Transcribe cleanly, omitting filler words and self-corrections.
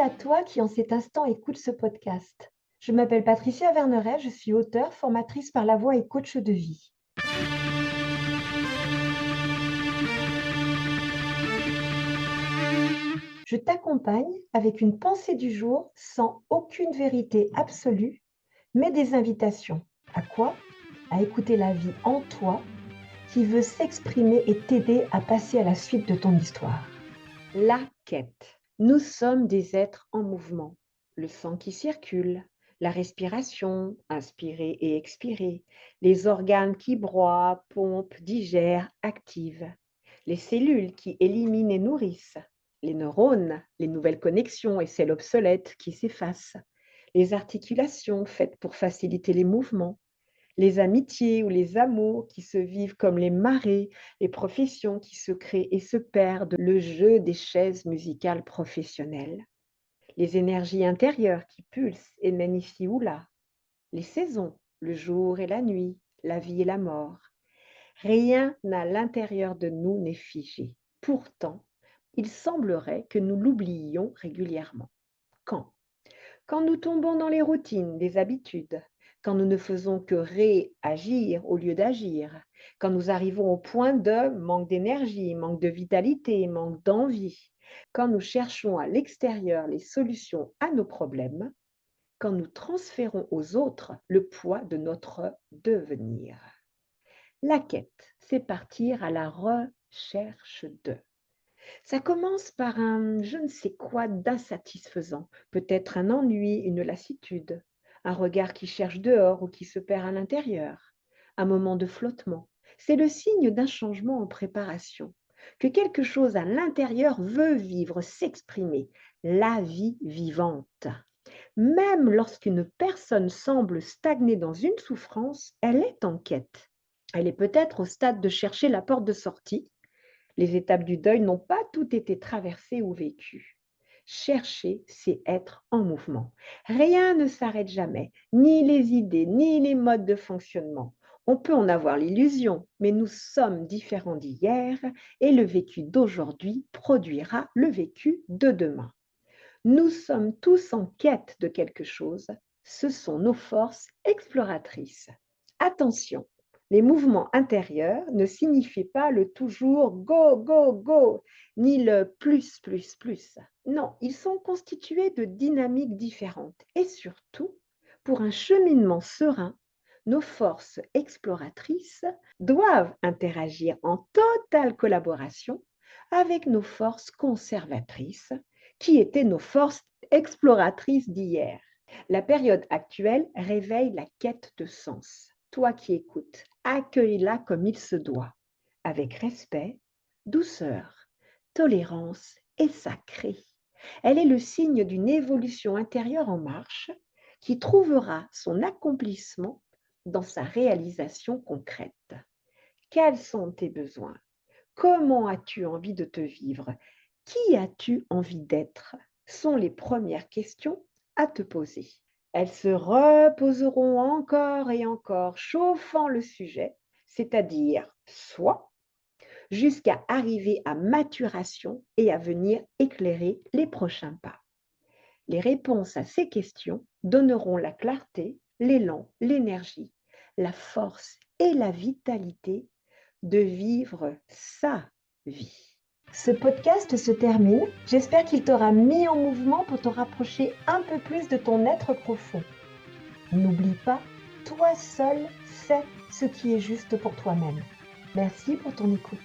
à toi qui en cet instant écoute ce podcast. Je m'appelle Patricia Verneret, je suis auteure, formatrice par la voix et coach de vie. Je t'accompagne avec une pensée du jour sans aucune vérité absolue, mais des invitations. À quoi? À écouter la vie en toi qui veut s'exprimer et t'aider à passer à la suite de ton histoire. La quête. Nous sommes des êtres en mouvement. Le sang qui circule, la respiration, inspirer et expirer, les organes qui broient, pompent, digèrent, activent, les cellules qui éliminent et nourrissent, les neurones, les nouvelles connexions et celles obsolètes qui s'effacent, les articulations faites pour faciliter les mouvements, les amitiés ou les amours qui se vivent comme les marées, les professions qui se créent et se perdent, le jeu des chaises musicales professionnelles, les énergies intérieures qui pulsent et mènent ici ou là, les saisons, le jour et la nuit, la vie et la mort. Rien à l'intérieur de nous n'est figé. Pourtant, il semblerait que nous l'oublions régulièrement. Quand? Quand nous tombons dans les routines des habitudes, quand nous ne faisons que réagir au lieu d'agir, quand nous arrivons au point de manque d'énergie, manque de vitalité, manque d'envie, quand nous cherchons à l'extérieur les solutions à nos problèmes, quand nous transférons aux autres le poids de notre devenir. La quête, c'est partir à la recherche de. Ça commence par un je ne sais quoi d'insatisfaisant, peut-être un ennui, une lassitude, un regard qui cherche dehors ou qui se perd à l'intérieur, un moment de flottement. C'est le signe d'un changement en préparation, que quelque chose à l'intérieur veut vivre, s'exprimer, la vie vivante. Même lorsqu'une personne semble stagner dans une souffrance, elle est en quête. Elle est peut-être au stade de chercher la porte de sortie. Les étapes du deuil n'ont pas toutes été traversées ou vécues. Chercher, c'est être en mouvement. Rien ne s'arrête jamais, ni les idées, ni les modes de fonctionnement. On peut en avoir l'illusion, mais nous sommes différents d'hier et le vécu d'aujourd'hui produira le vécu de demain. Nous sommes tous en quête de quelque chose. Ce sont nos forces exploratrices. Attention, les mouvements intérieurs ne signifient pas le toujours go, go, go, ni le plus, plus, plus. Non, ils sont constitués de dynamiques différentes. Et surtout, pour un cheminement serein, nos forces exploratrices doivent interagir en totale collaboration avec nos forces conservatrices, qui étaient nos forces exploratrices d'hier. La période actuelle réveille la quête de sens. Toi qui écoutes, accueille-la comme il se doit, avec respect, douceur, tolérance et sacré. Elle est le signe d'une évolution intérieure en marche qui trouvera son accomplissement dans sa réalisation concrète. Quels sont tes besoins? Comment as-tu envie de te vivre? Qui as-tu envie d'être? Sont les premières questions à te poser. Elles se reposeront encore et encore, chauffant le sujet, c'est-à-dire soi, jusqu'à arriver à maturation et à venir éclairer les prochains pas. Les réponses à ces questions donneront la clarté, l'élan, l'énergie, la force et la vitalité de vivre sa vie. Ce podcast se termine. J'espère qu'il t'aura mis en mouvement pour te rapprocher un peu plus de ton être profond. N'oublie pas, toi seul sais ce qui est juste pour toi-même. Merci pour ton écoute.